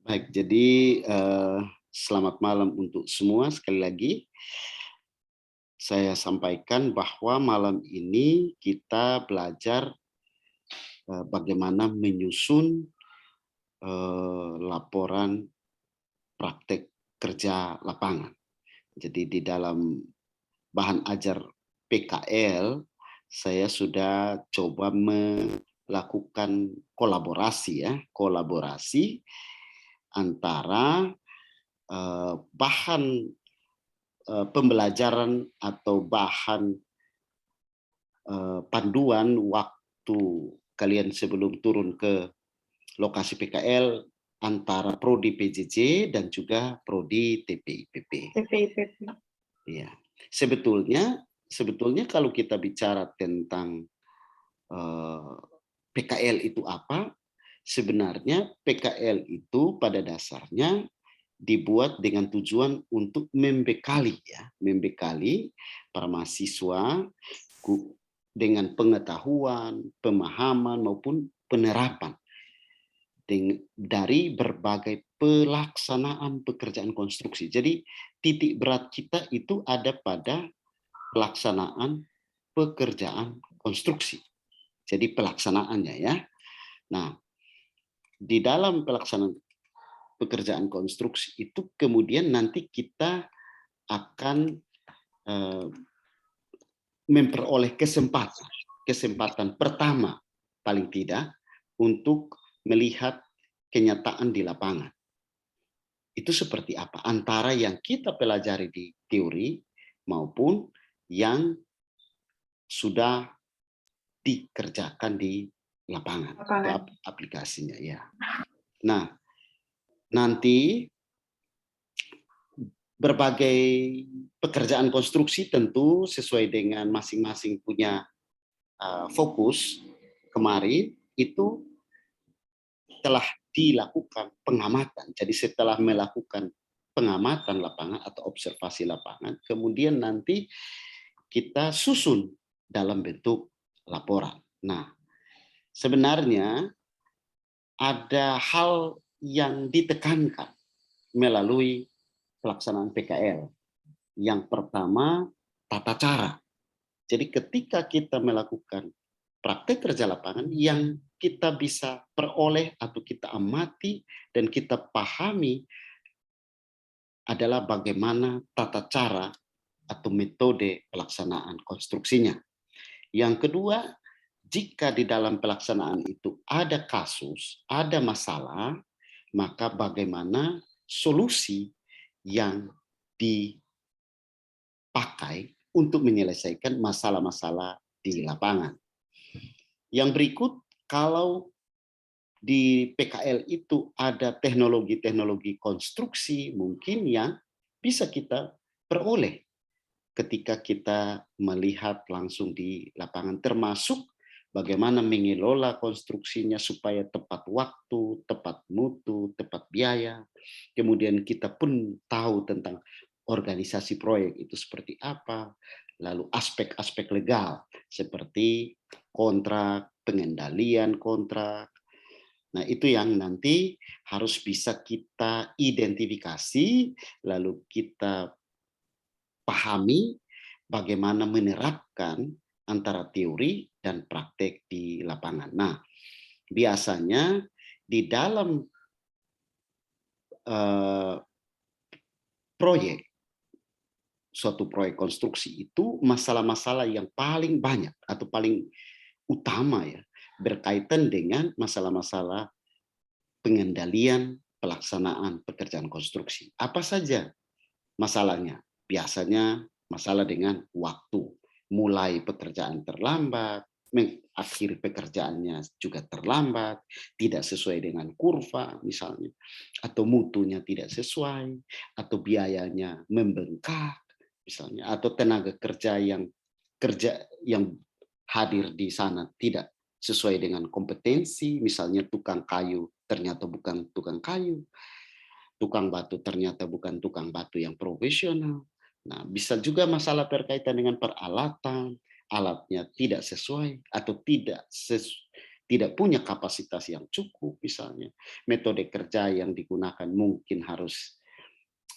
Baik, jadi selamat malam untuk semua. Sekali lagi, saya sampaikan bahwa malam ini kita belajar bagaimana menyusun laporan praktek kerja lapangan. Jadi di dalam bahan ajar PKL, saya sudah coba melakukan kolaborasi antara bahan pembelajaran atau bahan panduan waktu kalian sebelum turun ke lokasi PKL antara prodi PJJ dan juga prodi TPIPP. TPIPP. Ya, sebetulnya kalau kita bicara tentang PKL itu apa, sebenarnya PKL itu pada dasarnya dibuat dengan tujuan untuk membekali para mahasiswa dengan pengetahuan, pemahaman maupun penerapan dari berbagai pelaksanaan pekerjaan konstruksi. Jadi titik berat kita itu ada pada pelaksanaan pekerjaan konstruksi. Jadi pelaksanaannya ya. Nah, di dalam pelaksanaan pekerjaan konstruksi itu kemudian nanti kita akan memperoleh kesempatan pertama paling tidak untuk melihat kenyataan di lapangan. Itu seperti apa antara yang kita pelajari di teori maupun yang sudah dikerjakan di lapangan atau aplikasinya ya. Nah, nanti berbagai pekerjaan konstruksi tentu sesuai dengan masing-masing punya fokus. Kemarin itu telah dilakukan pengamatan. Jadi setelah melakukan pengamatan lapangan atau observasi lapangan, kemudian nanti kita susun dalam bentuk laporan. Nah, sebenarnya ada hal yang ditekankan melalui pelaksanaan PKL. Yang pertama, tata cara. Jadi ketika kita melakukan praktek kerja lapangan, yang kita bisa peroleh atau kita amati dan kita pahami adalah bagaimana tata cara atau metode pelaksanaan konstruksinya. Yang kedua, jika di dalam pelaksanaan itu ada kasus, ada masalah, maka bagaimana solusi yang dipakai untuk menyelesaikan masalah-masalah di lapangan. Yang berikut, kalau di PKL itu ada teknologi-teknologi konstruksi mungkin yang bisa kita peroleh ketika kita melihat langsung di lapangan, termasuk bagaimana mengelola konstruksinya supaya tepat waktu, tepat mutu, tepat biaya. Kemudian kita pun tahu tentang organisasi proyek itu seperti apa, lalu aspek-aspek legal seperti kontrak, pengendalian kontrak. Nah, itu yang nanti harus bisa kita identifikasi, lalu kita pahami bagaimana menerapkan antara teori dan praktek di lapangan. Nah, biasanya di dalam suatu proyek konstruksi itu masalah-masalah yang paling banyak atau paling utama ya berkaitan dengan masalah-masalah pengendalian pelaksanaan pekerjaan konstruksi. Apa saja masalahnya? Biasanya masalah dengan waktu. Mulai pekerjaan terlambat, mengakhiri pekerjaannya juga terlambat, tidak sesuai dengan kurva misalnya, atau mutunya tidak sesuai, atau biayanya membengkak misalnya, atau tenaga kerja yang hadir di sana tidak sesuai dengan kompetensi, misalnya tukang kayu ternyata bukan tukang kayu, tukang batu ternyata bukan tukang batu yang profesional. Nah, bisa juga masalah berkaitan dengan peralatan, alatnya tidak sesuai atau tidak punya kapasitas yang cukup misalnya. Metode kerja yang digunakan mungkin harus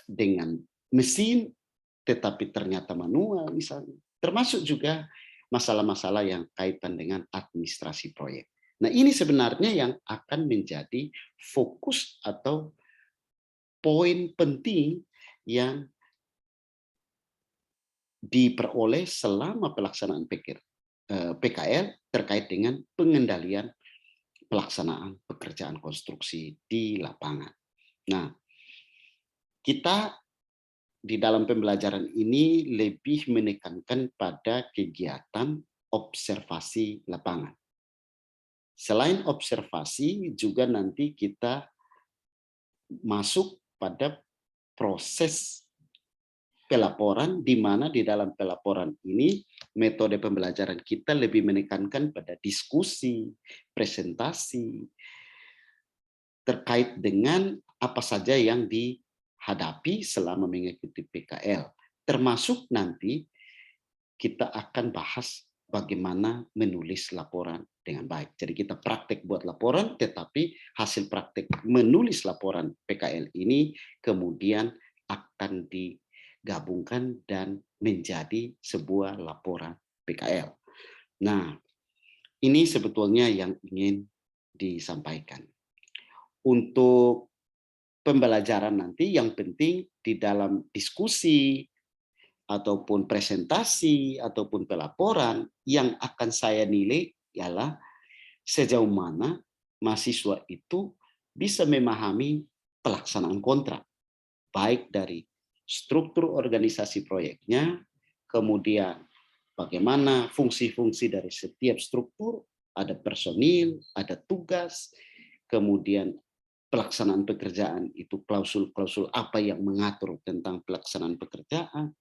dengan mesin, tetapi ternyata manual misalnya. Termasuk juga masalah-masalah yang kaitan dengan administrasi proyek. Nah, ini sebenarnya yang akan menjadi fokus atau poin penting yang diperoleh selama pelaksanaan PKL terkait dengan pengendalian pelaksanaan pekerjaan konstruksi di lapangan. Nah, kita di dalam pembelajaran ini lebih menekankan pada kegiatan observasi lapangan. Selain observasi, juga nanti kita masuk pada proses pelaporan, di mana di dalam pelaporan ini metode pembelajaran kita lebih menekankan pada diskusi, presentasi, terkait dengan apa saja yang dihadapi selama mengikuti PKL. Termasuk nanti kita akan bahas bagaimana menulis laporan dengan baik. Jadi kita praktek buat laporan, tetapi hasil praktek menulis laporan PKL ini kemudian akan digabungkan dan menjadi sebuah laporan PKL. Nah, ini sebetulnya yang ingin disampaikan. Untuk pembelajaran nanti yang penting di dalam diskusi ataupun presentasi ataupun pelaporan yang akan saya nilai ialah sejauh mana mahasiswa itu bisa memahami pelaksanaan kontrak, baik dari struktur organisasi proyeknya, kemudian bagaimana fungsi-fungsi dari setiap struktur, ada personil, ada tugas, kemudian pelaksanaan pekerjaan itu klausul-klausul apa yang mengatur tentang pelaksanaan pekerjaan,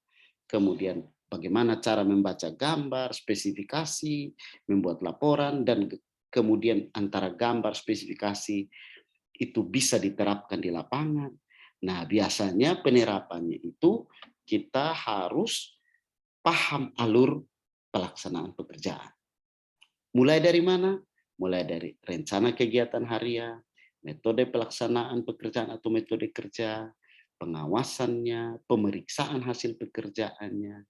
kemudian bagaimana cara membaca gambar, spesifikasi, membuat laporan, dan kemudian antara gambar, spesifikasi itu bisa diterapkan di lapangan. Nah, biasanya penerapannya itu kita harus paham alur pelaksanaan pekerjaan. Mulai dari mana? Mulai dari rencana kegiatan harian, metode pelaksanaan pekerjaan atau metode kerja, pengawasannya, pemeriksaan hasil pekerjaannya,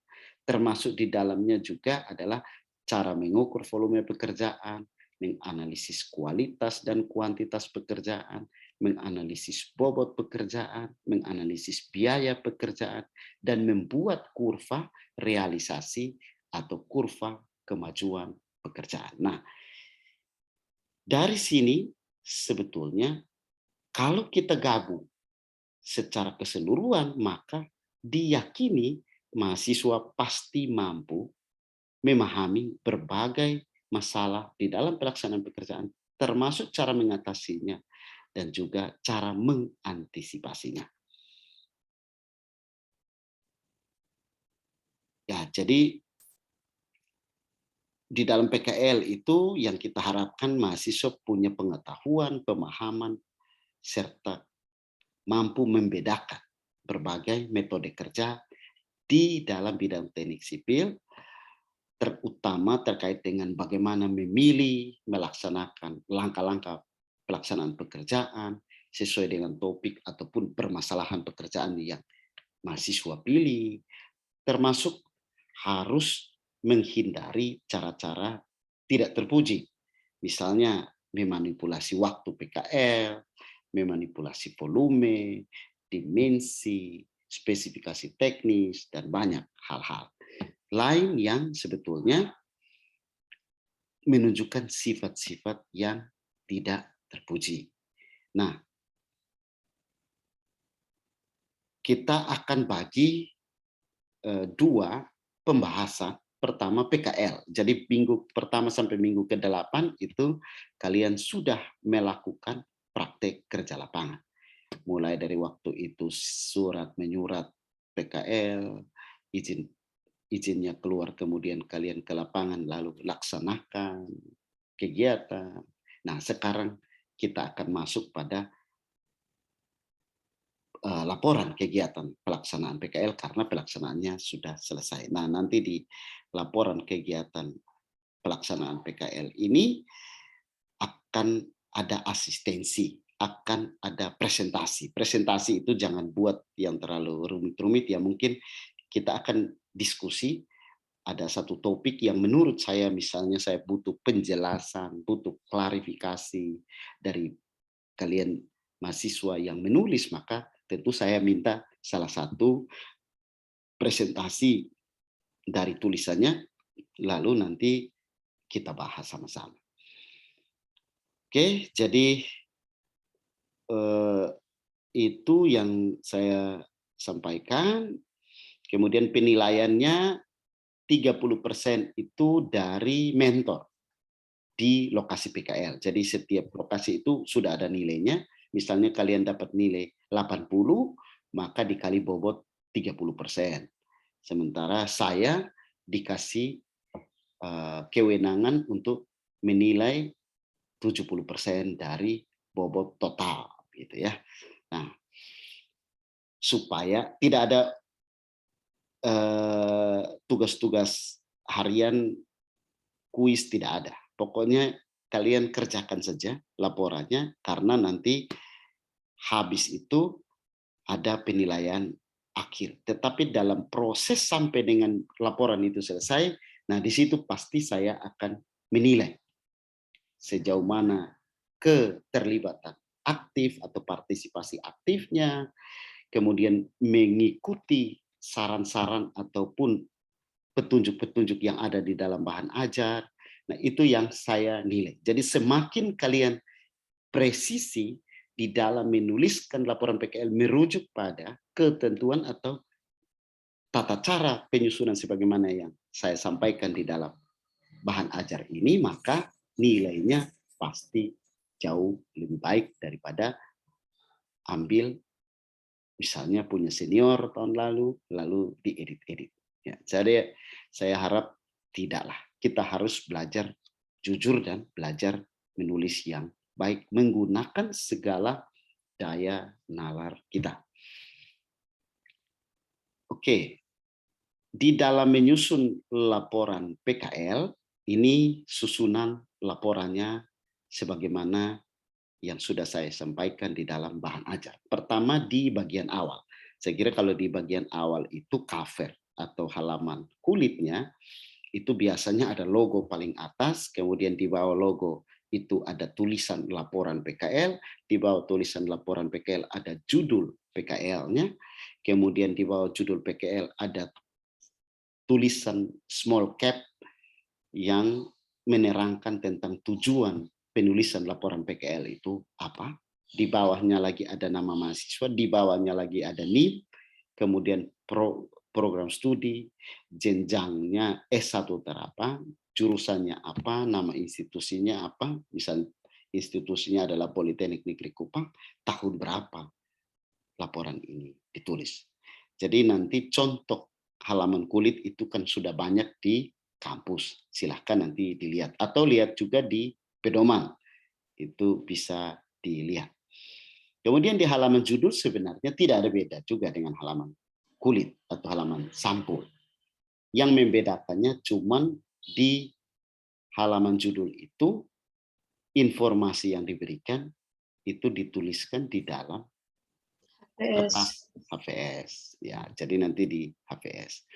termasuk di dalamnya juga adalah cara mengukur volume pekerjaan, menganalisis kualitas dan kuantitas pekerjaan, menganalisis bobot pekerjaan, menganalisis biaya pekerjaan, dan membuat kurva realisasi atau kurva kemajuan pekerjaan. Nah, dari sini sebetulnya kalau kita gabung secara keseluruhan, maka diyakini mahasiswa pasti mampu memahami berbagai masalah di dalam pelaksanaan pekerjaan, termasuk cara mengatasinya dan juga cara mengantisipasinya. Ya, jadi di dalam PKL itu yang kita harapkan mahasiswa punya pengetahuan, pemahaman, serta mampu membedakan berbagai metode kerja di dalam bidang teknik sipil, terutama terkait dengan bagaimana memilih, melaksanakan langkah-langkah pelaksanaan pekerjaan sesuai dengan topik ataupun permasalahan pekerjaan yang mahasiswa pilih, termasuk harus menghindari cara-cara tidak terpuji. Misalnya memanipulasi waktu PKL, memanipulasi volume, dimensi, spesifikasi teknis, dan banyak hal-hal lain yang sebetulnya menunjukkan sifat-sifat yang tidak terpuji. Nah, kita akan bagi dua pembahasan. Pertama PKL. Jadi minggu pertama sampai minggu ke-8 itu kalian sudah melakukan praktek kerja lapangan. Mulai dari waktu itu surat menyurat PKL, izinnya keluar, kemudian kalian ke lapangan lalu laksanakan kegiatan. Nah, sekarang kita akan masuk pada laporan kegiatan pelaksanaan PKL karena pelaksanaannya sudah selesai. Nah, nanti di laporan kegiatan pelaksanaan PKL ini akan ada asistensi, akan ada presentasi. Presentasi itu jangan buat yang terlalu rumit-rumit ya, mungkin kita akan diskusi ada satu topik yang menurut saya misalnya saya butuh penjelasan, butuh klarifikasi dari kalian mahasiswa yang menulis, maka tentu saya minta salah satu presentasi dari tulisannya, lalu nanti kita bahas sama-sama. Oke, jadi itu yang saya sampaikan. Kemudian penilaiannya 30% itu dari mentor di lokasi PKL. Jadi setiap lokasi itu sudah ada nilainya. Misalnya kalian dapat nilai 80, maka dikali bobot 30%. Sementara saya dikasih kewenangan untuk menilai 70% dari bobot total, gitu ya. Nah, supaya tidak ada tugas-tugas harian, kuis tidak ada. Pokoknya kalian kerjakan saja laporannya, karena nanti habis itu ada penilaian akhir. Tetapi dalam proses sampai dengan laporan itu selesai, nah di situ pasti saya akan menilai sejauh mana keterlibatan aktif atau partisipasi aktifnya, kemudian mengikuti saran-saran ataupun petunjuk-petunjuk yang ada di dalam bahan ajar. Nah, itu yang saya nilai. Jadi semakin kalian presisi di dalam menuliskan laporan PKL merujuk pada ketentuan atau tata cara penyusunan sebagaimana yang saya sampaikan di dalam bahan ajar ini, maka nilainya pasti jauh lebih baik daripada ambil misalnya punya senior tahun lalu diedit-edit. Ya, jadi saya harap tidaklah. Kita harus belajar jujur dan belajar menulis yang baik menggunakan segala daya nalar kita. Oke, di dalam menyusun laporan PKL, ini susunan laporannya sebagaimana yang sudah saya sampaikan di dalam bahan ajar. Pertama di bagian awal. Saya kira kalau di bagian awal itu cover atau halaman kulitnya, itu biasanya ada logo paling atas, kemudian di bawah logo itu ada tulisan laporan PKL, di bawah tulisan laporan PKL ada judul PKL-nya, kemudian di bawah judul PKL ada tulisan small cap yang menerangkan tentang tujuan penulisan laporan PKL itu apa. Di bawahnya lagi ada nama mahasiswa, di bawahnya lagi ada NIM, kemudian program studi, jenjangnya S1 terapa, jurusannya apa, nama institusinya apa, misal institusinya adalah Politeknik Negeri Kupang, tahun berapa laporan ini ditulis. Jadi nanti contoh halaman kulit itu kan sudah banyak di kampus, silahkan nanti dilihat. Atau lihat juga di pedoman, itu bisa dilihat. Kemudian di halaman judul sebenarnya tidak ada beda juga dengan halaman kulit atau halaman sampul. Yang membedakannya cuman di halaman judul itu informasi yang diberikan itu dituliskan di dalam kertas HVS. Ya, jadi nanti di HVS.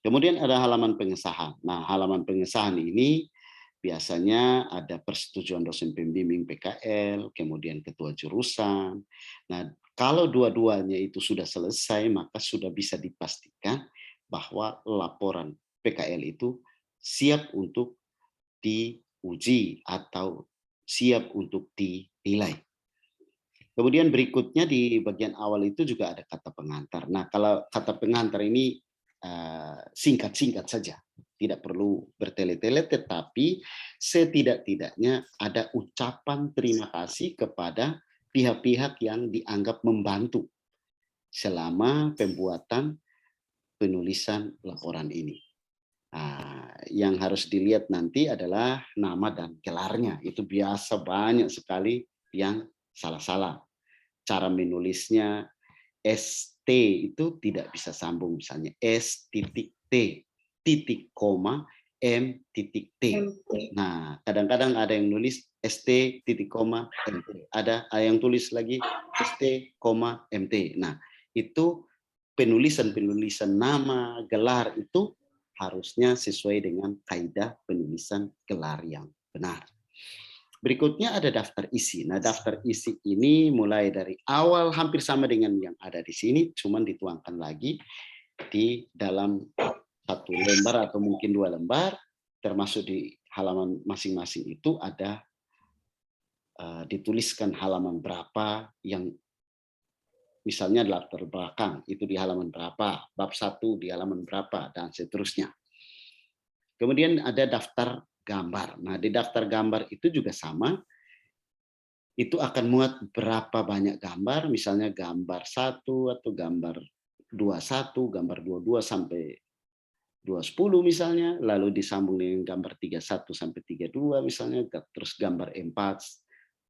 Kemudian ada halaman pengesahan. Nah, halaman pengesahan ini biasanya ada persetujuan dosen pembimbing PKL, kemudian ketua jurusan. Nah, kalau dua-duanya itu sudah selesai, maka sudah bisa dipastikan bahwa laporan PKL itu siap untuk diuji atau siap untuk dinilai. Kemudian berikutnya di bagian awal itu juga ada kata pengantar. Nah, kalau kata pengantar ini singkat-singkat saja, tidak perlu bertele-tele, tetapi setidak-tidaknya ada ucapan terima kasih kepada pihak-pihak yang dianggap membantu selama pembuatan penulisan laporan ini. Nah, yang harus dilihat nanti adalah nama dan gelarnya. Itu biasa banyak sekali yang salah-salah. Cara menulisnya ST itu tidak bisa sambung, misalnya S titik T titik koma M titik T. Nah, kadang-kadang ada yang nulis ST titik koma MT. Ada yang tulis lagi ST, MT. Nah, itu penulisan nama, gelar itu harusnya sesuai dengan kaidah penulisan gelar yang benar. Berikutnya ada daftar isi. Nah, daftar isi ini mulai dari awal hampir sama dengan yang ada di sini, cuman dituangkan lagi di dalam satu lembar atau mungkin 2 lembar, termasuk di halaman masing-masing itu ada dituliskan halaman berapa yang misalnya latar belakang itu di halaman berapa, bab 1 di halaman berapa, dan seterusnya. Kemudian ada daftar gambar. Nah, di daftar gambar itu juga sama, itu akan muat berapa banyak gambar, misalnya gambar 1 atau gambar 21, gambar 22 sampai 210 misalnya, lalu disambung dengan gambar 31 sampai 32 misalnya, terus gambar 4,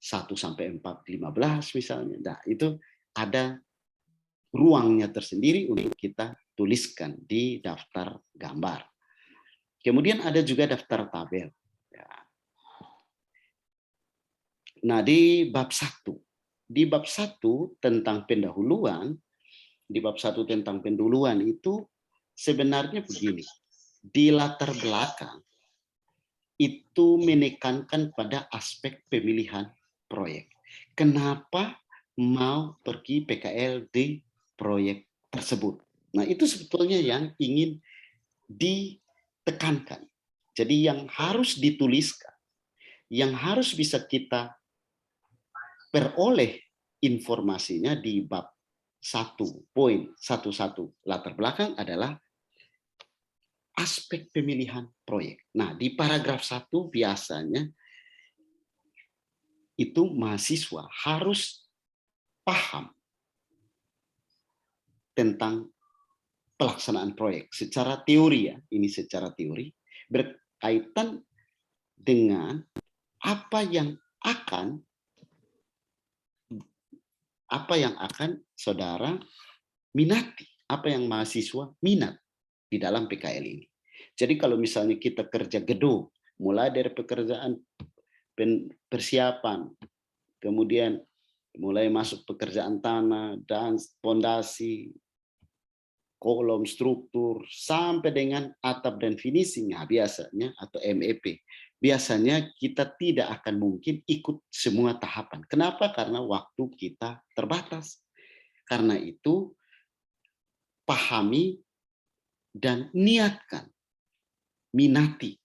1 sampai 4, 15 misalnya. Nah, itu ada ruangnya tersendiri untuk kita tuliskan di daftar gambar. Kemudian ada juga daftar tabel. Nah, di bab 1 tentang pendahuluan, di bab 1 tentang pendahuluan itu sebenarnya begini. Di latar belakang itu menekankan pada aspek pemilihan proyek. Kenapa mau pergi PKL di proyek tersebut? Nah, itu sebetulnya yang ingin ditekankan. Jadi yang harus dituliskan, yang harus bisa kita peroleh informasinya di bab 1.11 latar belakang adalah aspek pemilihan proyek. Nah, di paragraf 1 biasanya itu mahasiswa harus paham tentang pelaksanaan proyek secara teori ya, ini secara teori berkaitan dengan apa yang akan saudara minati, apa yang mahasiswa minat di dalam PKL ini. Jadi kalau misalnya kita kerja gedung, mulai dari pekerjaan persiapan, kemudian mulai masuk pekerjaan tanah dan pondasi, kolom, struktur, sampai dengan atap dan finishing, nah, biasanya atau MEP. Biasanya kita tidak akan mungkin ikut semua tahapan. Kenapa? Karena waktu kita terbatas. Karena itu pahami dan niatkan, minati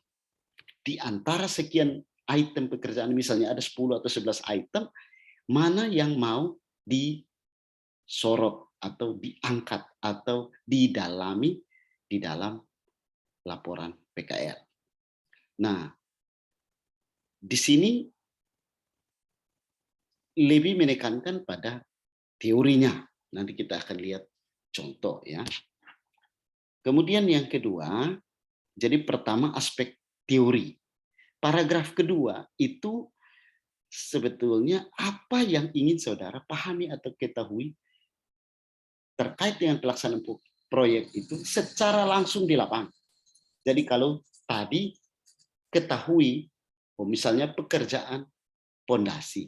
di antara sekian item pekerjaan, misalnya ada 10 atau 11 item, mana yang mau disorot atau diangkat atau didalami di dalam laporan PKL. Nah, di sini lebih menekankan pada teorinya. Nanti kita akan lihat contoh ya. Kemudian yang kedua, jadi pertama aspek teori. Paragraf kedua itu sebetulnya apa yang ingin saudara pahami atau ketahui terkait dengan pelaksanaan proyek itu secara langsung di lapangan. Jadi kalau tadi ketahui, misalnya pekerjaan pondasi,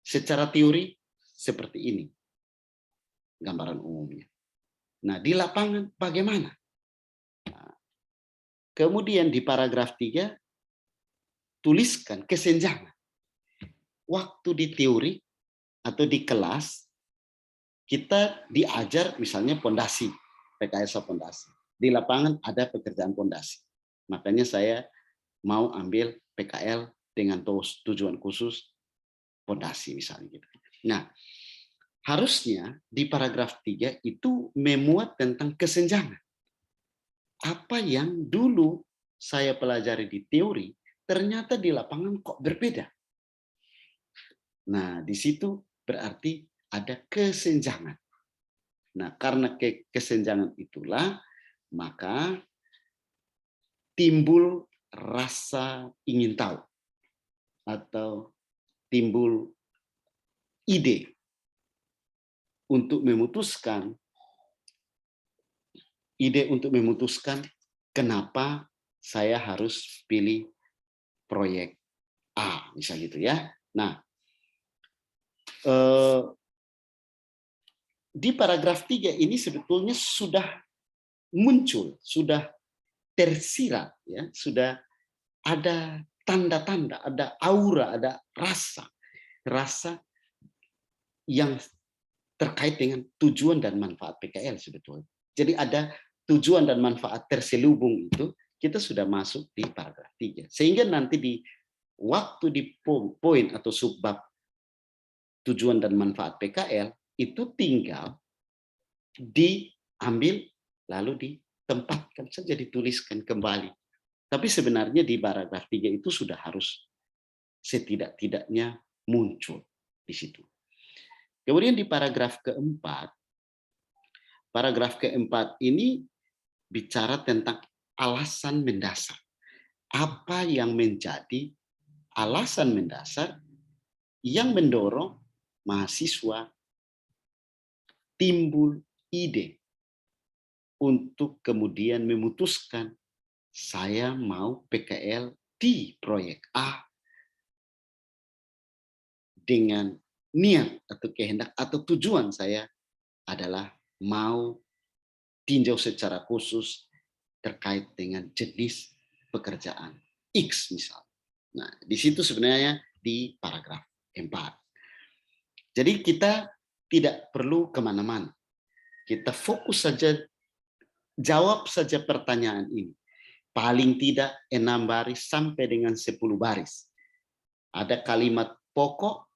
secara teori seperti ini gambaran umumnya. Nah, di lapangan bagaimana? Nah, kemudian di paragraf 3 tuliskan kesenjangan. Waktu di teori atau di kelas kita diajar misalnya pondasi, PKS pondasi. Di lapangan ada pekerjaan pondasi. Makanya saya mau ambil PKL dengan tujuan khusus pondasi misalnya gitu. Nah, harusnya di paragraf 3 itu memuat tentang kesenjangan. Apa yang dulu saya pelajari di teori ternyata di lapangan kok berbeda. Nah, di situ berarti ada kesenjangan. Nah, karena kesenjangan itulah maka timbul rasa ingin tahu atau timbul ide untuk memutuskan kenapa saya harus pilih proyek A, misal gitu ya. Nah, di paragraf 3 ini sebetulnya sudah muncul, sudah tersirat, ya, sudah ada tanda-tanda, ada aura, ada rasa yang terkait dengan tujuan dan manfaat PKL sebetulnya. Jadi ada tujuan dan manfaat terselubung itu kita sudah masuk di paragraf 3. Sehingga nanti di waktu di poin atau subbab tujuan dan manfaat PKL itu tinggal diambil lalu ditempatkan saja, dituliskan kembali. Tapi sebenarnya di paragraf 3 itu sudah harus setidak-tidaknya muncul di situ. Kemudian di paragraf keempat ini bicara tentang alasan mendasar. Apa yang menjadi alasan mendasar yang mendorong mahasiswa timbul ide untuk kemudian memutuskan saya mau PKL di proyek A dengan niat atau kehendak atau tujuan saya adalah mau tinjau secara khusus terkait dengan jenis pekerjaan X misal. Nah, di situ sebenarnya di paragraf 4. Jadi kita tidak perlu kemana-mana. Kita fokus saja, jawab saja pertanyaan ini. Paling tidak 6 baris sampai dengan 10 baris. Ada kalimat pokok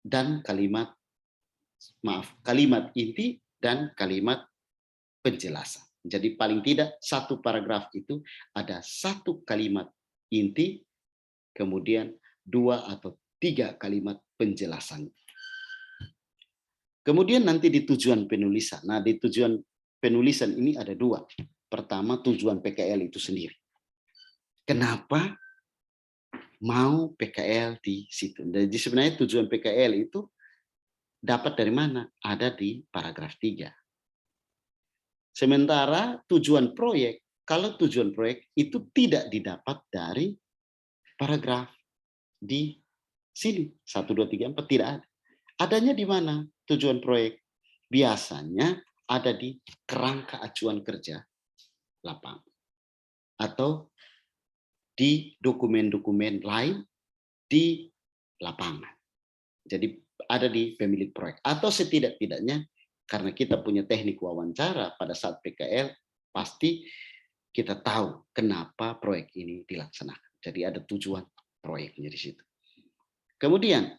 dan kalimat inti dan kalimat penjelasan. Jadi paling tidak satu paragraf itu ada satu kalimat inti, kemudian 2 atau 3 kalimat penjelasan. Kemudian nanti di tujuan penulisan. Nah, di tujuan penulisan ini ada 2. Pertama, tujuan PKL itu sendiri. Kenapa mau PKL di situ? Jadi sebenarnya tujuan PKL itu dapat dari mana? Ada di paragraf 3. Sementara tujuan proyek, kalau tujuan proyek itu tidak didapat dari paragraf di sini. 1, 2, 3, 4 tidak ada. Adanya di mana tujuan proyek? Biasanya ada di kerangka acuan kerja lapangan atau di dokumen-dokumen lain di lapangan. Jadi ada di pemilik proyek atau setidak-tidaknya karena kita punya teknik wawancara pada saat PKL pasti kita tahu kenapa proyek ini dilaksanakan. Jadi ada tujuan proyeknya di situ. Kemudian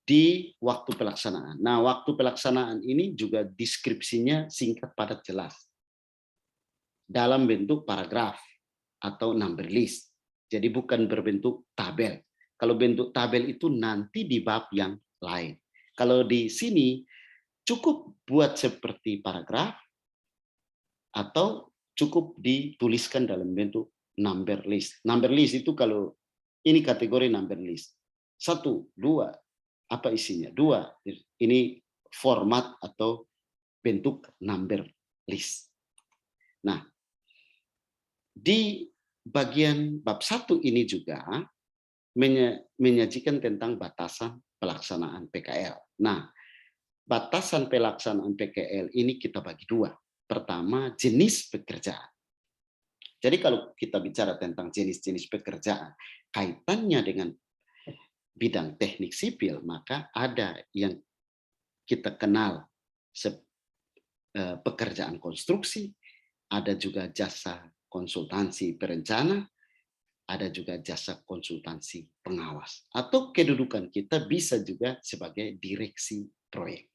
di waktu pelaksanaan. Nah, waktu pelaksanaan ini juga deskripsinya singkat, padat, jelas. Dalam bentuk paragraf atau number list. Jadi bukan berbentuk tabel. Kalau bentuk tabel itu nanti di bab yang lain. Kalau di sini cukup buat seperti paragraf atau cukup dituliskan dalam bentuk number list. Number list itu kalau ini kategori number list. 1, 2, apa isinya? 2, ini format atau bentuk number list. Nah, di bagian bab 1 ini juga menyajikan tentang batasan pelaksanaan PKL. Nah, batasan pelaksanaan PKL ini kita bagi 2. Pertama, jenis pekerjaan. Jadi kalau kita bicara tentang jenis-jenis pekerjaan, kaitannya dengan bidang teknik sipil, maka ada yang kita kenal pekerjaan konstruksi, ada juga jasa konsultansi perencana, ada juga jasa konsultansi pengawas. Atau kedudukan kita bisa juga sebagai direksi proyek.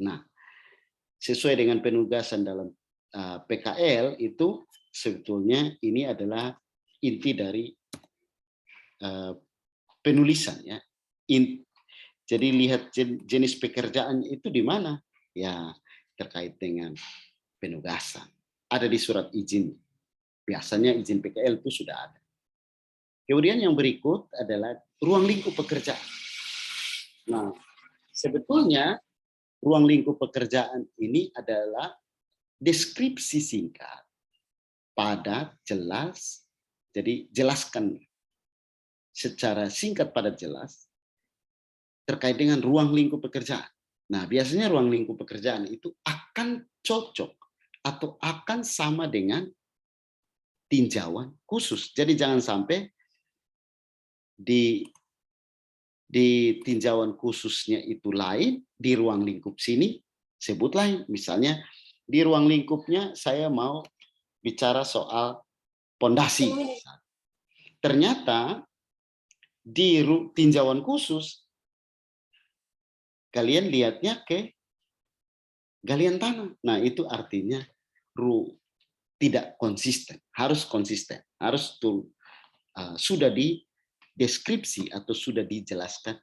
Nah, sesuai dengan penugasan dalam PKL itu sebetulnya ini adalah inti dari penulisan ya. Jadi lihat jenis pekerjaan itu di mana? Ya, terkait dengan penugasan. Ada di surat izin. Biasanya izin PKL itu sudah ada. Kemudian yang berikut adalah ruang lingkup pekerjaan. Nah, sebetulnya ruang lingkup pekerjaan ini adalah deskripsi singkat, padat, jelas. Jadi jelaskan secara singkat padat jelas terkait dengan ruang lingkup pekerjaan. Nah, biasanya ruang lingkup pekerjaan itu akan cocok atau akan sama dengan tinjauan khusus. Jadi jangan sampai di tinjauan khususnya itu lain, di ruang lingkup sini sebut lain. Misalnya di ruang lingkupnya saya mau bicara soal pondasi. Ternyata di tinjauan khusus kalian lihatnya ke galian tanah. Nah, itu artinya tidak konsisten, harus konsisten, harus sudah dideskripsi atau sudah dijelaskan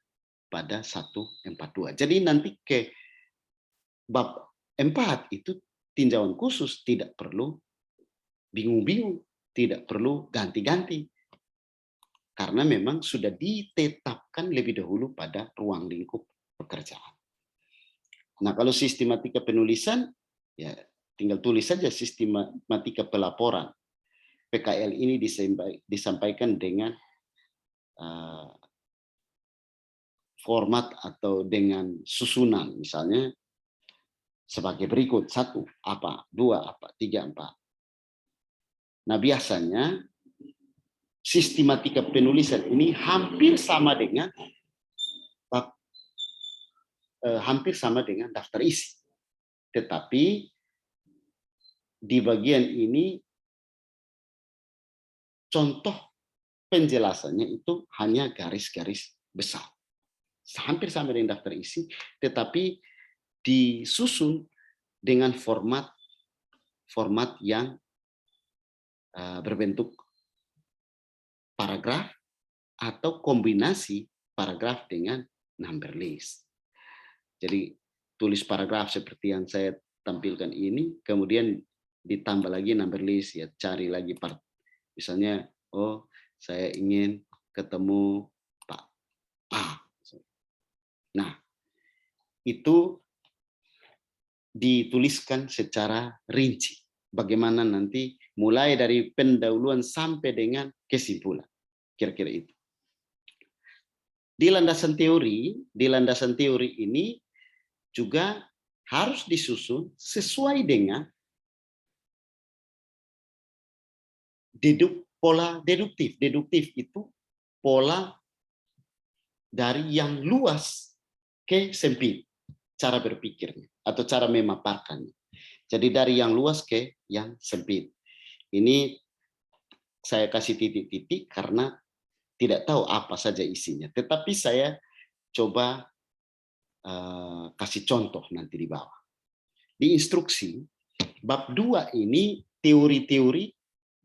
pada 142. Jadi nanti ke bab 4 itu tinjauan khusus tidak perlu bingung-bingung, tidak perlu ganti-ganti. Karena memang sudah ditetapkan lebih dahulu pada ruang lingkup pekerjaan. Nah, kalau sistematika penulisan, ya tinggal tulis saja sistematika pelaporan. PKL ini disampaikan dengan format atau dengan susunan, misalnya sebagai berikut: 1, apa, 2, apa, 3, 4. Nah, biasanya sistematika penulisan ini hampir sama dengan daftar isi. Tetapi di bagian ini contoh penjelasannya itu hanya garis-garis besar. Hampir sama dengan daftar isi, tetapi disusun dengan format yang berbentuk paragraf atau kombinasi paragraf dengan number list. Jadi tulis paragraf seperti yang saya tampilkan ini, kemudian ditambah lagi number list, ya cari lagi part. Misalnya, oh saya ingin ketemu Pak A. Nah, itu dituliskan secara rinci. Bagaimana nanti mulai dari pendahuluan sampai dengan kesimpulan. Kira-kira itu. Di landasan teori ini juga harus disusun sesuai dengan pola deduktif. Deduktif itu pola dari yang luas ke sempit, cara berpikirnya atau cara memaparkannya. Jadi dari yang luas ke yang sempit. Ini saya kasih titik-titik karena tidak tahu apa saja isinya. Tetapi saya coba kasih contoh nanti di bawah. Di instruksi, bab 2 ini teori-teori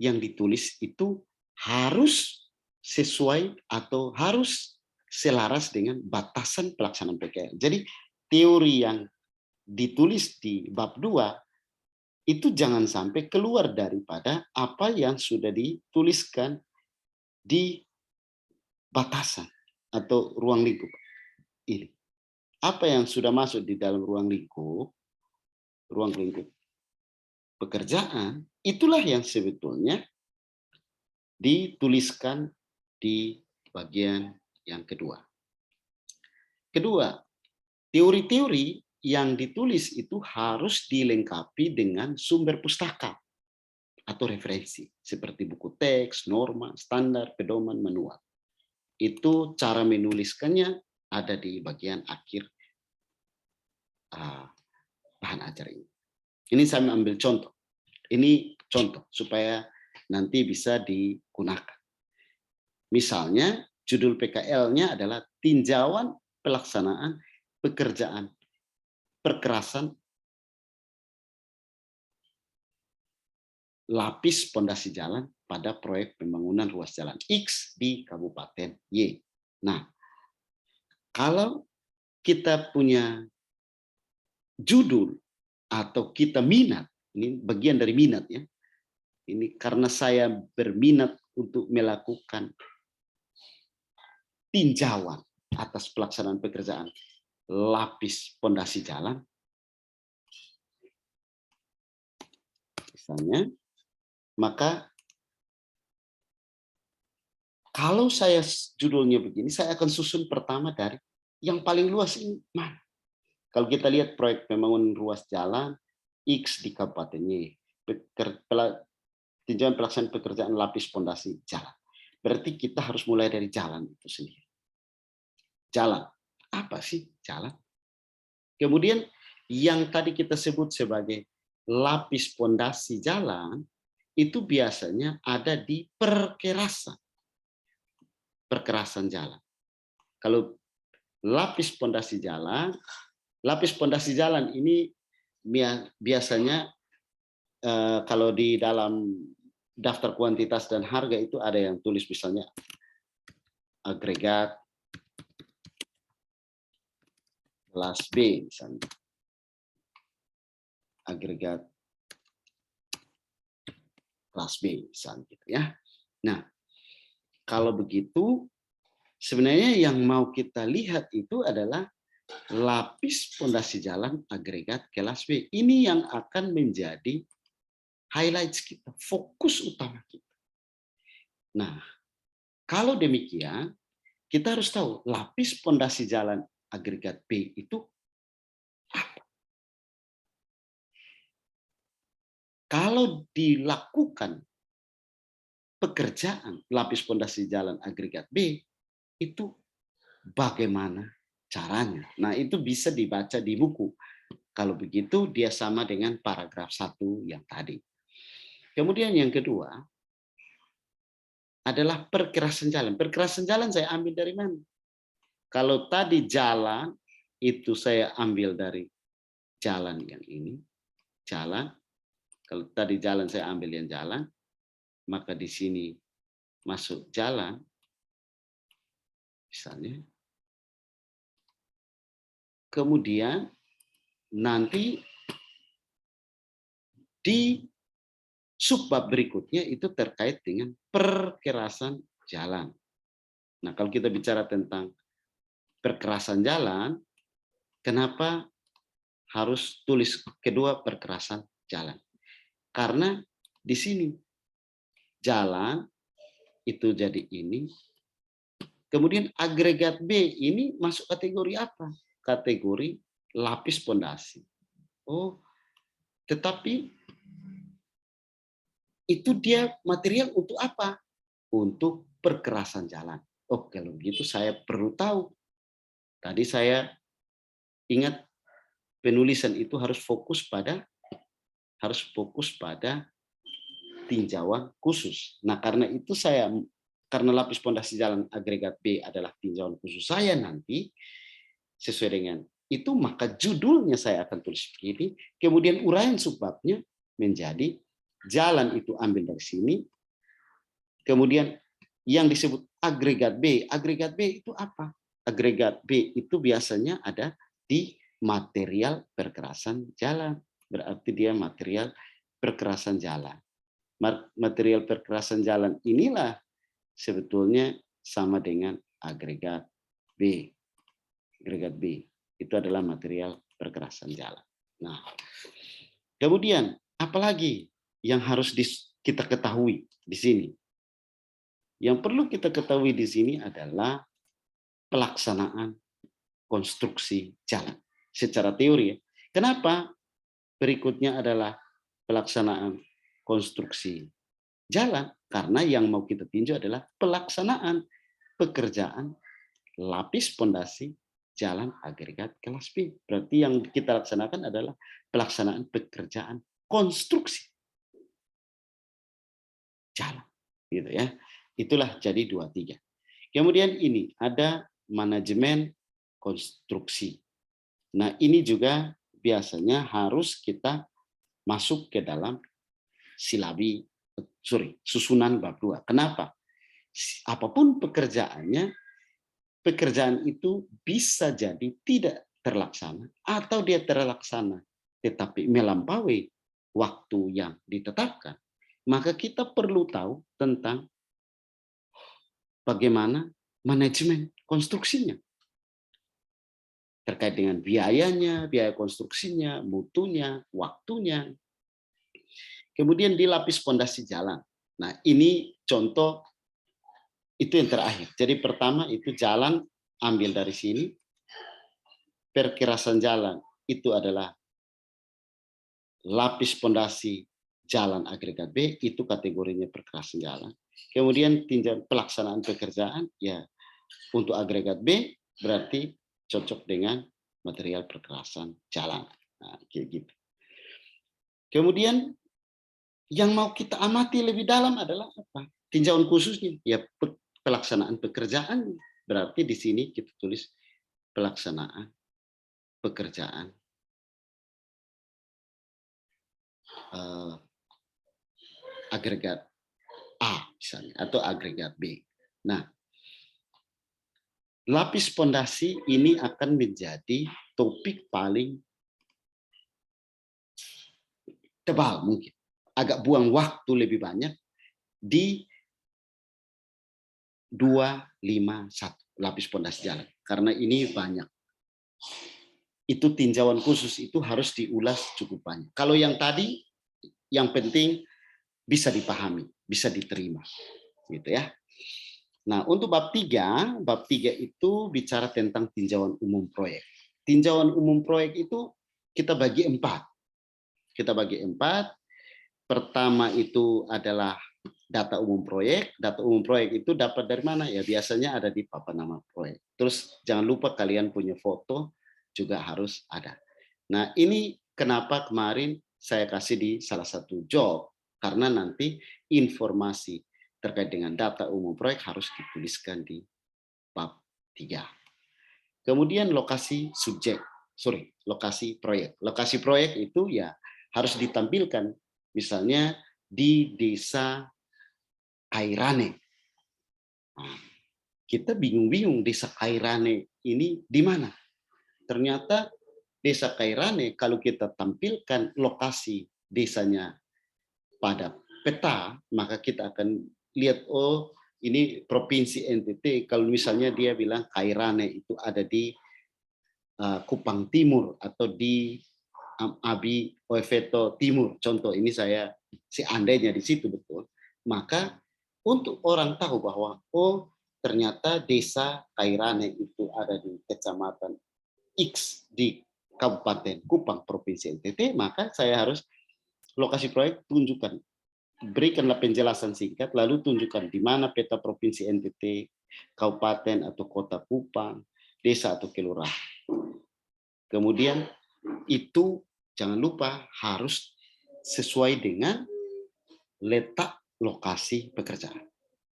yang ditulis itu harus sesuai atau harus selaras dengan batasan pelaksanaan PKL. Jadi teori yang ditulis di bab 2 itu jangan sampai keluar daripada apa yang sudah dituliskan di batasan atau ruang lingkup ini. Apa yang sudah masuk di dalam ruang lingkup pekerjaan, itulah yang sebetulnya dituliskan di bagian yang kedua. Kedua, teori-teori yang ditulis itu harus dilengkapi dengan sumber pustaka atau referensi, seperti buku teks, norma, standar, pedoman, manual. Itu cara menuliskannya ada di bagian akhir bahan ajar ini. Ini saya ambil contoh. Ini contoh supaya nanti bisa digunakan. Misalnya judul PKL-nya adalah tinjauan pelaksanaan pekerjaan perkerasan lapis pondasi jalan pada proyek pembangunan ruas jalan X di Kabupaten Y. Nah, kalau kita punya judul atau kita minat, ini bagian dari minat ya. Ini karena saya berminat untuk melakukan tinjauan atas pelaksanaan pekerjaan lapis pondasi jalan. Misalnya, maka Kalau saya judulnya begini, saya akan susun pertama dari yang paling luas ini mana. Kalau kita lihat proyek pembangunan ruas jalan X di Kabupaten Y, tinjauan pelaksanaan pekerjaan lapis pondasi jalan. Berarti kita harus mulai dari jalan itu sendiri. Jalan, apa sih jalan? Kemudian yang tadi kita sebut sebagai lapis pondasi jalan, itu biasanya ada di perkerasan jalan. Kalau lapis pondasi jalan ini biasanya kalau di dalam daftar kuantitas dan harga itu ada yang tulis misalnya agregat kelas B misalnya. Agregat kelas B misalnya gitu ya. Nah, kalau begitu sebenarnya yang mau kita lihat itu adalah lapis pondasi jalan agregat kelas B. Ini yang akan menjadi highlights kita, fokus utama kita. Nah, kalau demikian, kita harus tahu lapis pondasi jalan agregat B itu apa. Kalau dilakukan pekerjaan lapis pondasi jalan agregat B, itu bagaimana caranya? Nah, itu bisa dibaca di buku. Kalau begitu, dia sama dengan paragraf 1 yang tadi. Kemudian yang kedua adalah perkerasan jalan. Perkerasan jalan saya ambil dari mana? Kalau tadi jalan, itu saya ambil dari jalan yang ini. Jalan. Kalau tadi jalan saya ambil yang jalan, maka di sini masuk jalan. Misalnya. Kemudian nanti di subbab berikutnya itu terkait dengan perkerasan jalan. Nah, kalau kita bicara tentang perkerasan jalan, kenapa harus tulis kedua perkerasan jalan? Karena di sini jalan itu jadi ini, kemudian agregat B ini masuk kategori apa? Kategori lapis pondasi. Oh, tetapi itu dia material untuk apa? Untuk perkerasan jalan. Oh, kalau begitu saya perlu tahu. Tadi saya ingat penulisan itu harus fokus pada tinjauan khusus. Nah, karena itu karena lapis pondasi jalan agregat B adalah tinjauan khusus saya nanti sesuai dengan itu, maka judulnya saya akan tulis begini, kemudian uraian subbabnya menjadi jalan itu ambil dari sini, kemudian yang disebut agregat B. Agregat B itu apa? Agregat B itu biasanya ada di material perkerasan jalan. Berarti dia material perkerasan jalan. Material perkerasan jalan inilah sebetulnya sama dengan agregat B. Agregat B itu adalah material perkerasan jalan. Nah, kemudian apalagi yang harus kita ketahui di sini? Yang perlu kita ketahui di sini adalah pelaksanaan konstruksi jalan secara teori. Kenapa? Berikutnya adalah pelaksanaan konstruksi jalan, karena yang mau kita tinjau adalah pelaksanaan pekerjaan lapis pondasi jalan agregat kelas B. Berarti yang kita laksanakan adalah pelaksanaan pekerjaan konstruksi jalan, gitu ya. Itulah jadi 23. Kemudian ini ada manajemen konstruksi. Nah, ini juga biasanya harus kita masuk ke dalam susunan bab 2. Kenapa? Apapun pekerjaannya, pekerjaan itu bisa jadi tidak terlaksana atau dia terlaksana tetapi melampaui waktu yang ditetapkan. Maka kita perlu tahu tentang bagaimana manajemen konstruksinya. Terkait dengan biayanya, biaya konstruksinya, mutunya, waktunya. Kemudian di lapis pondasi jalan. Nah, ini contoh Itu yang terakhir. Jadi pertama itu jalan, ambil dari sini. Perkerasan jalan itu adalah lapis pondasi jalan agregat B, itu kategorinya perkerasan jalan. Kemudian tinjauan pelaksanaan pekerjaan, ya untuk agregat B berarti cocok dengan material perkerasan jalan. Nah, kayak gitu. Kemudian yang mau kita amati lebih dalam adalah apa? Tinjauan khususnya, ya pelaksanaan pekerjaan. Berarti di sini kita tulis pelaksanaan pekerjaan agregat A misalnya, atau agregat B. Nah, lapis pondasi ini akan menjadi topik paling tebal mungkin. Agak buang waktu lebih banyak di 251 lapis pondasi jalan. Karena ini banyak. Itu tinjauan khusus itu harus diulas cukup banyak. Kalau yang tadi, yang penting bisa dipahami, bisa diterima. Gitu ya. Nah, untuk bab 3 itu bicara tentang tinjauan umum proyek. Tinjauan umum proyek itu kita bagi 4. Kita bagi 4. Pertama itu adalah data umum proyek. Data umum proyek itu dapat dari mana? Ya biasanya ada di papan nama proyek. Terus jangan lupa kalian punya foto juga harus ada. Nah, ini kenapa kemarin saya kasih di salah satu job, karena nanti informasi terkait dengan data umum proyek harus dituliskan di bab 3. Kemudian lokasi subjek, lokasi proyek. Lokasi proyek itu ya harus ditampilkan, misalnya di desa Kairane. Nah, kita bingung-bingung desa Kairane ini di mana? Ternyata desa Kairane kalau kita tampilkan lokasi desanya pada peta, maka kita akan lihat, oh ini provinsi NTT. Kalau misalnya dia bilang Kairane itu ada di Kupang Timur atau di Abi Oeveto Timur, contoh ini saya seandainya di situ betul, maka untuk orang tahu bahwa oh ternyata desa Kairane itu ada di kecamatan X di Kabupaten Kupang Provinsi NTT, maka saya harus lokasi proyek tunjukkan, berikanlah penjelasan singkat, lalu tunjukkan di mana peta provinsi NTT, kabupaten atau kota Kupang, desa atau kelurahan. Kemudian itu jangan lupa harus sesuai dengan letak lokasi pekerjaan.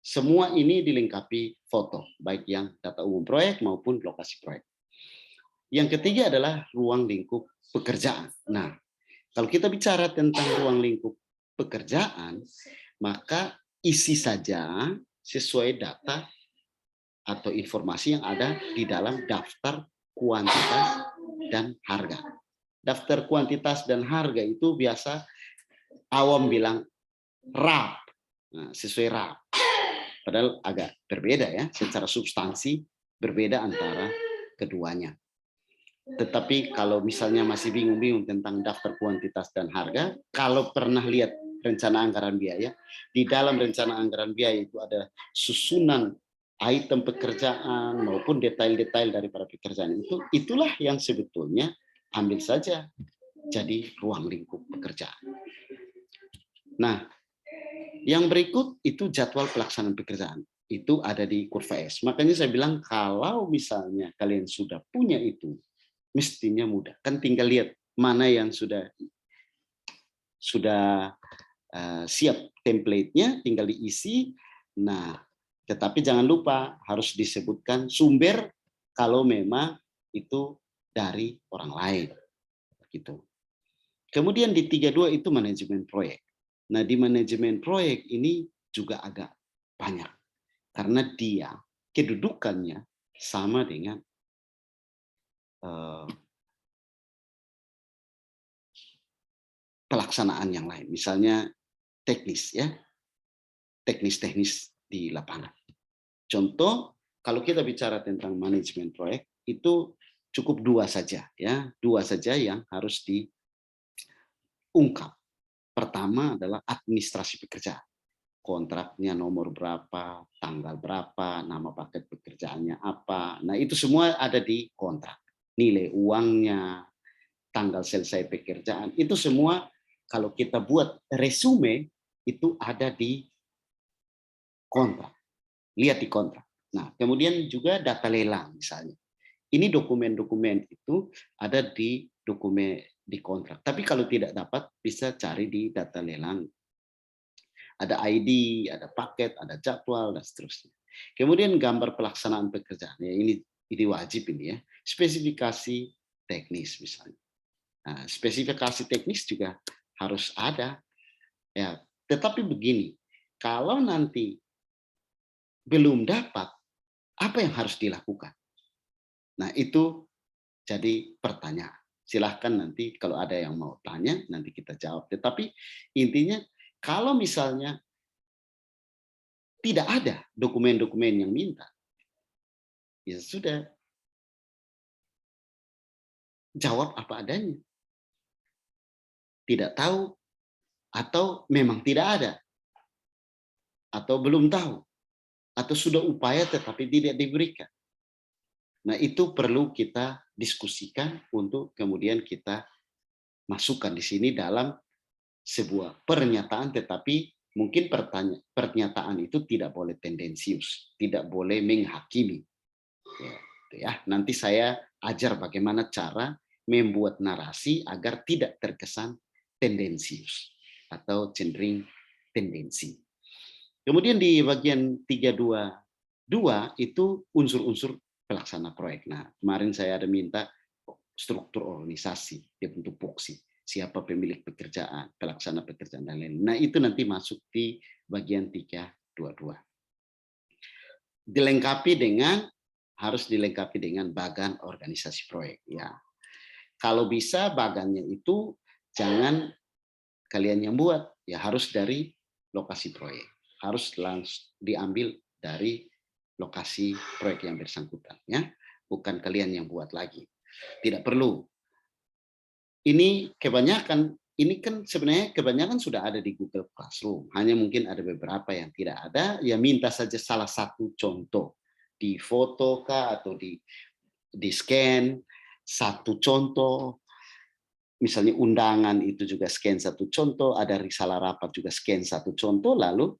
Semua ini dilengkapi foto, baik yang data umum proyek maupun lokasi proyek. Yang ketiga adalah ruang lingkup pekerjaan. Nah, kalau kita bicara tentang ruang lingkup pekerjaan, maka isi saja sesuai data atau informasi yang ada di dalam daftar kuantitas dan harga. Daftar kuantitas dan harga itu biasa awam bilang RAP, nah, sesuai RAP. Padahal agak berbeda ya, secara substansi berbeda antara keduanya. Tetapi kalau misalnya masih bingung-bingung tentang daftar kuantitas dan harga, kalau pernah lihat rencana anggaran biaya, di dalam rencana anggaran biaya itu ada susunan item pekerjaan maupun detail-detail daripada pekerjaan itu, itulah yang sebetulnya ambil saja jadi ruang lingkup pekerjaan. Nah, yang berikut itu jadwal pelaksanaan pekerjaan. Itu ada di kurva S. Makanya saya bilang kalau misalnya kalian sudah punya itu, mestinya mudah. Kan tinggal lihat mana yang sudah siap template-nya, tinggal diisi. Nah, tetapi jangan lupa harus disebutkan sumber kalau memang itu dari orang lain. Gitu. Kemudian di 32 itu manajemen proyek. Nah, di manajemen proyek ini juga agak banyak. Karena dia kedudukannya sama dengan pelaksanaan yang lain. Misalnya teknis ya. Teknis-teknis di lapangan. Contoh, kalau kita bicara tentang manajemen proyek, itu cukup 2 saja ya. 2 saja yang harus diungkap. Pertama adalah administrasi pekerjaan. kontraknya nomor berapa, tanggal berapa, nama paket pekerjaannya apa. Nah, itu semua ada di kontrak. Nilai uangnya, tanggal selesai pekerjaan, itu semua kalau kita buat resume itu ada di kontrak. Lihat di kontrak. Nah, kemudian juga data lelang misalnya. Ini dokumen-dokumen itu ada di dokumen di kontrak. Tapi kalau tidak dapat bisa cari di data lelang. Ada ID, ada paket, ada jadwal dan seterusnya. Kemudian gambar pelaksanaan pekerjaan. Ya, ini wajib ini ya. Spesifikasi teknis misalnya. Nah, spesifikasi teknis juga harus ada. Ya, tetapi begini, kalau nanti belum dapat, apa yang harus dilakukan? Nah, itu jadi pertanyaan. Silahkan nanti kalau ada yang mau tanya, nanti kita jawab. Tetapi intinya, kalau misalnya tidak ada dokumen-dokumen yang minta, ya sudah, jawab apa adanya. Tidak tahu, atau memang tidak ada, atau belum tahu, atau sudah upaya tetapi tidak diberikan. Nah, itu perlu kita diskusikan untuk kemudian kita masukkan di sini dalam sebuah pernyataan, tetapi mungkin pernyataan itu tidak boleh tendensius, tidak boleh menghakimi. Ya, nanti saya ajar bagaimana cara membuat narasi agar tidak terkesan tendensius atau cenderung tendensi. Kemudian di bagian 322 itu unsur-unsur pelaksana proyek. Nah, kemarin saya ada minta struktur organisasi, dia bentuk poksi, siapa pemilik pekerjaan, pelaksana pekerjaan, dan lain-lain. Nah, itu nanti masuk di bagian 322. Harus dilengkapi dengan bagan organisasi proyek. Ya, kalau bisa bagannya itu jangan kalian yang buat, ya harus dari lokasi proyek, harus langsung diambil dari lokasi proyek yang bersangkutan, ya, bukan kalian yang buat lagi. Tidak perlu. Ini kan sebenarnya kebanyakan sudah ada di Google Classroom. Hanya mungkin ada beberapa yang tidak ada. Ya minta saja salah satu contoh di foto kah atau di scan satu contoh. Misalnya undangan itu juga scan satu contoh, ada risalah rapat juga scan satu contoh, lalu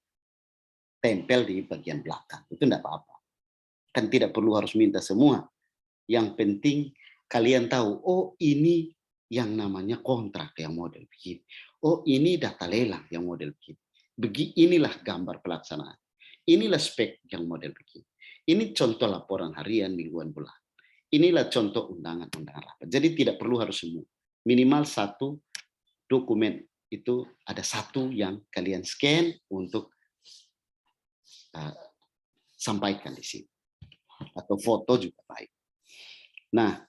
tempel di bagian belakang. Itu tidak apa-apa. Kan tidak perlu harus minta semua. Yang penting kalian tahu, oh ini yang namanya kontrak yang model begini. Oh ini data lelang yang model begini. Inilah gambar pelaksanaan. Inilah spek yang model begini. Ini contoh laporan harian, mingguan, bulan. Inilah contoh undangan-undangan rapat. Jadi tidak perlu harus semua. Minimal satu dokumen itu ada satu yang kalian scan untuk sampaikan di sini. Atau foto juga baik. Nah,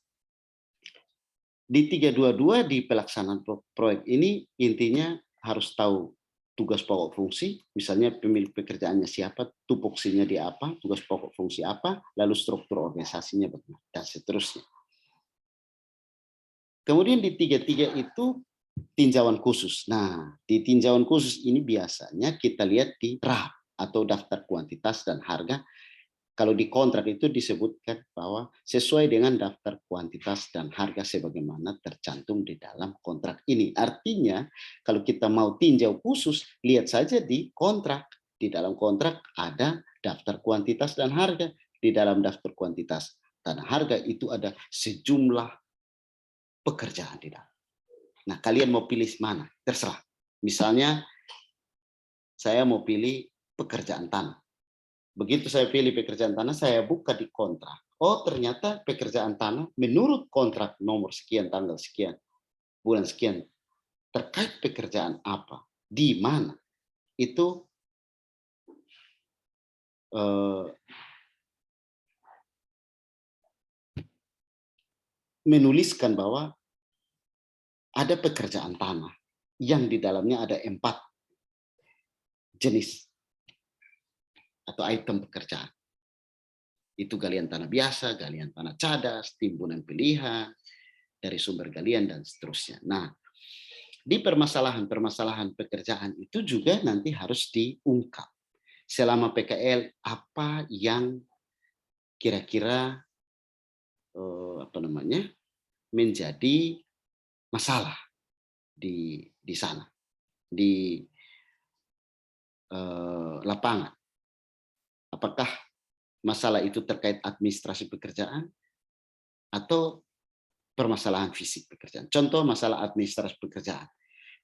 di 322 di pelaksanaan proyek ini intinya harus tahu tugas pokok fungsi, misalnya pemilik pekerjaannya siapa, tupoksinya di apa, tugas pokok fungsi apa, lalu struktur organisasinya bagaimana, dan seterusnya. Kemudian di 33 itu tinjauan khusus. Nah, di tinjauan khusus ini biasanya kita lihat di draft atau daftar kuantitas dan harga. Kalau di kontrak itu disebutkan bahwa sesuai dengan daftar kuantitas dan harga sebagaimana tercantum di dalam kontrak ini. Artinya, kalau kita mau tinjau khusus, lihat saja di kontrak. Di dalam kontrak ada daftar kuantitas dan harga. Di dalam daftar kuantitas dan harga itu ada sejumlah pekerjaan di dalam. Nah, kalian mau pilih mana? Terserah. Misalnya, saya mau pilih pekerjaan tanah. Begitu saya pilih pekerjaan tanah, saya buka di kontrak. Oh, ternyata pekerjaan tanah menurut kontrak nomor sekian, tanggal sekian, bulan sekian, terkait pekerjaan apa, di mana, itu menuliskan bahwa ada pekerjaan tanah yang di dalamnya ada 4 jenis atau item pekerjaan. Itu galian tanah biasa, galian tanah cadas, timbunan pilihan, dari sumber galian, dan seterusnya. Nah, di permasalahan-permasalahan pekerjaan itu juga nanti harus diungkap. Selama PKL apa yang kira-kira menjadi masalah di sana, di lapangan. Apakah masalah itu terkait administrasi pekerjaan atau permasalahan fisik pekerjaan. Contoh masalah administrasi pekerjaan.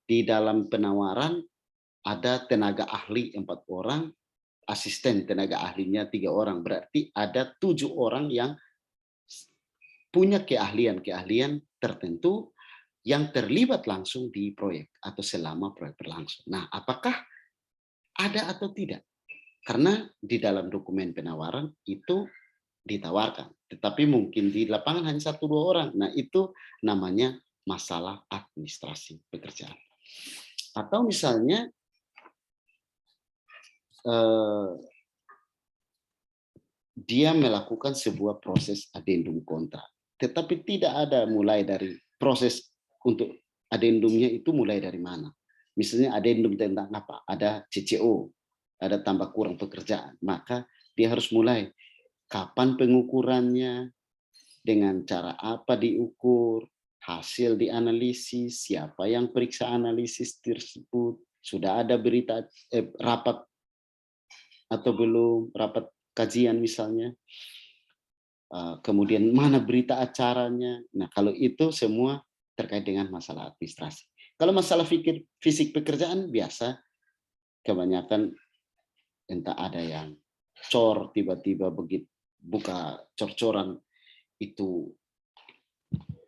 Di dalam penawaran ada tenaga ahli 4 orang, asisten tenaga ahlinya 3 orang. Berarti ada 7 orang yang punya keahlian-keahlian tertentu yang terlibat langsung di proyek atau selama proyek berlangsung. Nah, apakah ada atau tidak? Karena di dalam dokumen penawaran itu ditawarkan, tetapi mungkin di lapangan hanya 1-2 orang. Nah, itu namanya masalah administrasi pekerjaan. Atau misalnya dia melakukan sebuah proses adendum kontrak, tetapi tidak ada mulai dari proses untuk adendumnya itu mulai dari mana. Misalnya adendum tentang apa? Ada CCO, ada tambah kurang pekerjaan. Maka dia harus mulai kapan pengukurannya, dengan cara apa diukur, hasil dianalisis, siapa yang periksa analisis tersebut, sudah ada berita rapat atau belum, rapat kajian misalnya, kemudian mana berita acaranya. Nah, kalau itu semua terkait dengan masalah administrasi. Kalau masalah fisik pekerjaan biasa, kebanyakan entah ada yang cor tiba-tiba begitu buka cor-coran itu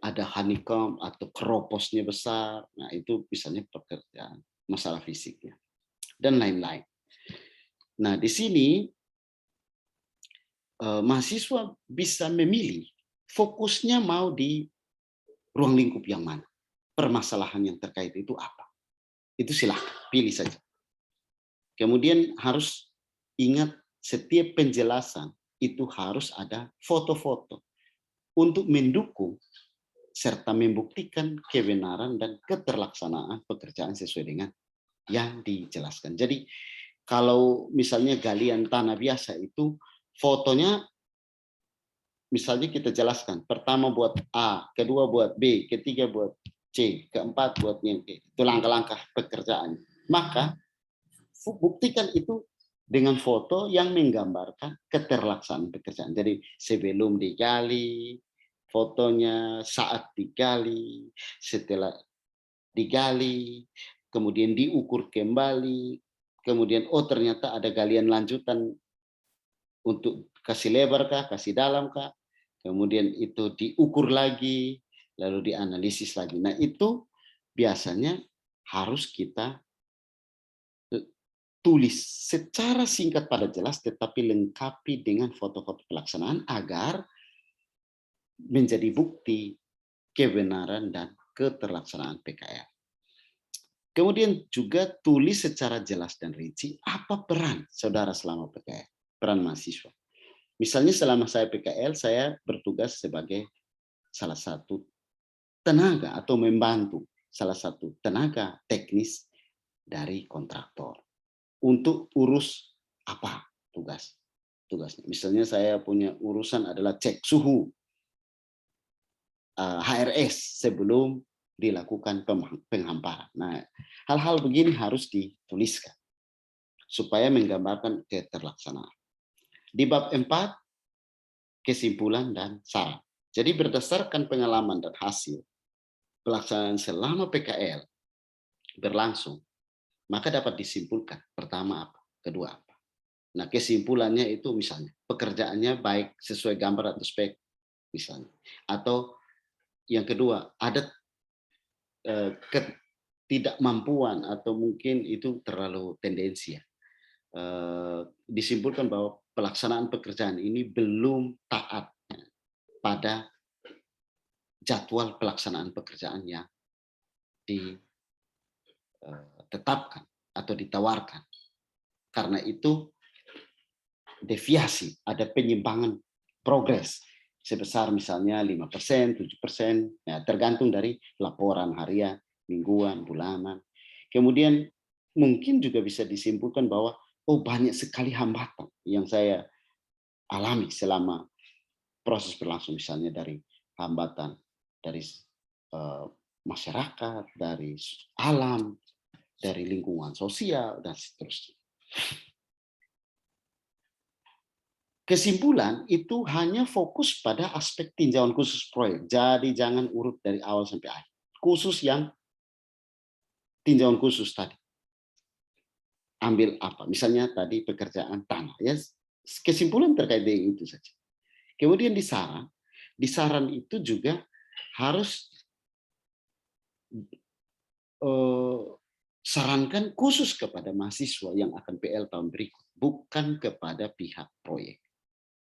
ada honeycomb atau keroposnya besar. Nah, itu misalnya pekerjaan, masalah fisiknya dan lain-lain. Nah, di sini mahasiswa bisa memilih fokusnya mau di ruang lingkup yang mana, permasalahan yang terkait itu apa. Itu silahkan pilih saja. Kemudian harus ingat setiap penjelasan itu harus ada foto-foto untuk mendukung serta membuktikan kebenaran dan keterlaksanaan pekerjaan sesuai dengan yang dijelaskan. Jadi kalau misalnya galian tanah biasa itu fotonya misalnya kita jelaskan, pertama buat A, kedua buat B, ketiga buat C, keempat buat Y, itu langkah-langkah pekerjaan. Maka buktikan itu dengan foto yang menggambarkan keterlaksanaan pekerjaan. Jadi sebelum digali, fotonya saat digali, setelah digali, kemudian diukur kembali, kemudian oh ternyata ada galian lanjutan untuk kasih lebar kah, kasih dalam kah, kemudian itu diukur lagi, lalu dianalisis lagi. Nah, itu biasanya harus kita tulis secara singkat pada jelas, tetapi lengkapi dengan foto-foto pelaksanaan agar menjadi bukti kebenaran dan keterlaksanaan PKL. Kemudian juga tulis secara jelas dan rinci apa peran saudara selama PKL, peran mahasiswa. Misalnya selama saya PKL, saya bertugas sebagai salah satu tenaga atau membantu salah satu tenaga teknis dari kontraktor untuk urus apa tugasnya. Misalnya saya punya urusan adalah cek suhu HRS sebelum dilakukan penghamparan. Nah, hal-hal begini harus dituliskan supaya menggambarkan keterlaksanaan. Di bab 4, kesimpulan dan saran. Jadi berdasarkan pengalaman dan hasil pelaksanaan selama PKL berlangsung, maka dapat disimpulkan pertama apa, kedua apa. Nah, kesimpulannya itu misalnya pekerjaannya baik sesuai gambar atau spek misalnya, atau yang kedua ada ketidakmampuan atau mungkin itu terlalu tendensi ya. Disimpulkan bahwa pelaksanaan pekerjaan ini belum taat pada jadwal pelaksanaan pekerjaan yang ditetapkan atau ditawarkan. Karena itu deviasi, ada penyimpangan progres sebesar misalnya 5%, 7%, ya, tergantung dari laporan harian mingguan, bulanan. Kemudian mungkin juga bisa disimpulkan bahwa oh banyak sekali hambatan yang saya alami selama proses berlangsung, misalnya dari hambatan dari eh, masyarakat, dari alam, dari lingkungan sosial, dan seterusnya. Kesimpulan itu hanya fokus pada aspek tinjauan khusus proyek. Jadi jangan urut dari awal sampai akhir. Khusus yang tinjauan khusus tadi. Ambil apa? Misalnya tadi pekerjaan tanah. Ya, kesimpulan terkait dengan itu saja. Kemudian di saran itu juga harus sarankan khusus kepada mahasiswa yang akan PL tahun berikut, bukan kepada pihak proyek.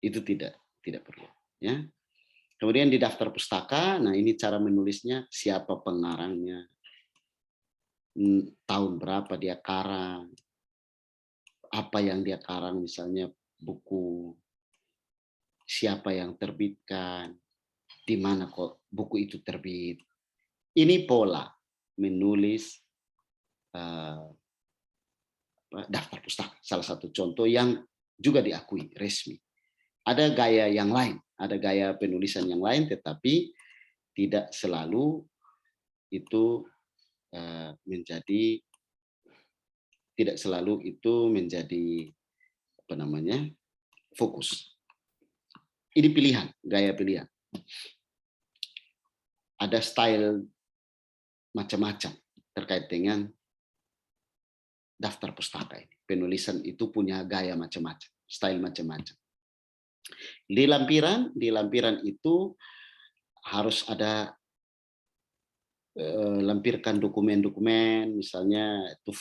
Itu tidak perlu. Ya. Kemudian di daftar pustaka, nah ini cara menulisnya, siapa pengarangnya, tahun berapa dia karang, apa yang dia karang, misalnya buku, siapa yang terbitkan, di mana kok buku itu terbit. Ini pola menulis daftar pustaka, salah satu contoh yang juga diakui resmi. Ada gaya yang lain, ada gaya penulisan yang lain, tetapi tidak selalu itu menjadi apa namanya fokus. Ini pilihan, gaya pilihan. Ada style macam-macam terkait dengan daftar pustaka ini. Penulisan itu punya gaya macam-macam, style macam-macam. Di lampiran itu harus ada lampirkan dokumen-dokumen, misalnya itu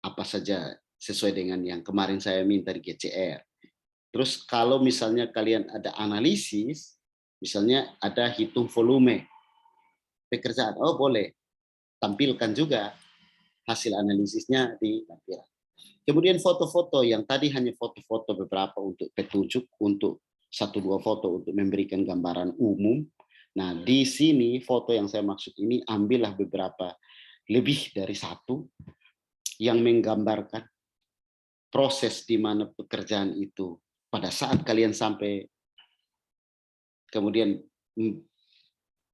apa saja sesuai dengan yang kemarin saya minta di GCR. Terus kalau misalnya kalian ada analisis, misalnya ada hitung volume pekerjaan, oh boleh tampilkan juga hasil analisisnya di lampiran. Kemudian foto-foto yang tadi hanya foto-foto beberapa untuk petunjuk, untuk 1-2 foto untuk memberikan gambaran umum. Nah, di sini foto yang saya maksud ini ambillah beberapa lebih dari satu yang menggambarkan proses di mana pekerjaan itu pada saat kalian sampai, kemudian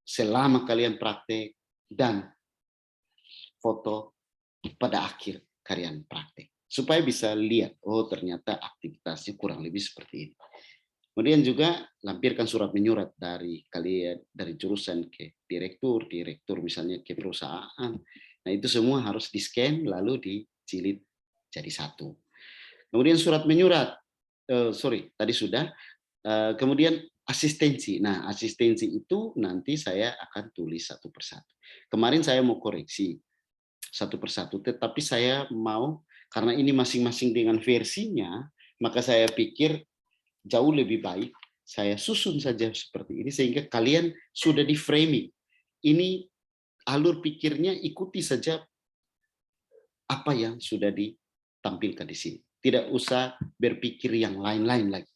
selama kalian praktek, dan foto pada akhir kalian praktek. Supaya bisa lihat, oh ternyata aktivitasnya kurang lebih seperti ini. Kemudian juga lampirkan surat menyurat dari kalian, dari jurusan ke direktur, misalnya ke perusahaan. Nah itu semua harus di-scan lalu dijilid jadi satu. Kemudian surat menyurat, tadi sudah. Kemudian asistensi. Nah asistensi itu nanti saya akan tulis satu persatu. Kemarin saya mau koreksi satu persatu, tetapi saya mau, karena ini masing-masing dengan versinya, maka saya pikir jauh lebih baik saya susun saja seperti ini sehingga kalian sudah di framing. Ini alur pikirnya, ikuti saja apa yang sudah ditampilkan di sini. Tidak usah berpikir yang lain-lain lagi.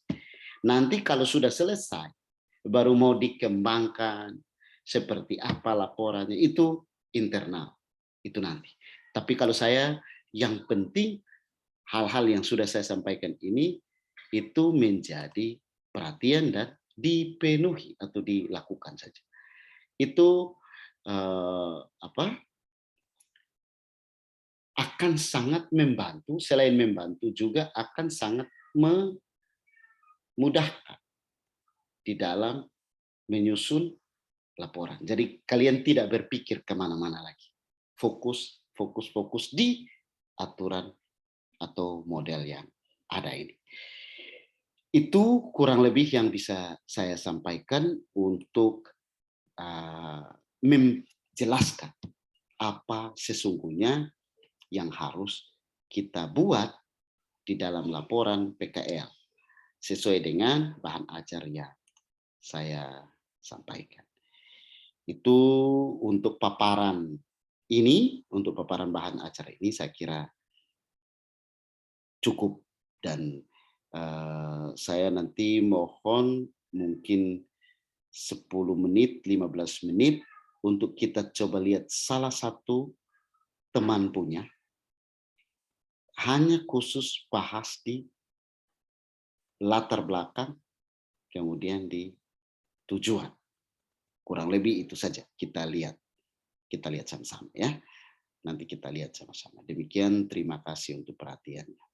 Nanti kalau sudah selesai, baru mau dikembangkan seperti apa laporannya, itu internal. Itu nanti. Tapi kalau saya, yang penting hal-hal yang sudah saya sampaikan ini itu menjadi perhatian dan dipenuhi atau dilakukan saja. Itu akan sangat membantu, selain membantu juga akan sangat memudahkan di dalam menyusun laporan. Jadi kalian tidak berpikir kemana-mana lagi. Fokus di aturan atau model yang ada ini. Itu kurang lebih yang bisa saya sampaikan untuk menjelaskan apa sesungguhnya yang harus kita buat di dalam laporan PKL sesuai dengan bahan ajar yang saya sampaikan. Itu untuk paparan ini, untuk paparan bahan acara ini saya kira cukup, dan saya nanti mohon mungkin 10 menit, 15 menit untuk kita coba lihat salah satu teman punya, hanya khusus bahas di latar belakang, kemudian di tujuan. Kurang lebih itu saja kita lihat. Kita lihat sama-sama ya. Nanti kita lihat sama-sama. Demikian, terima kasih untuk perhatiannya.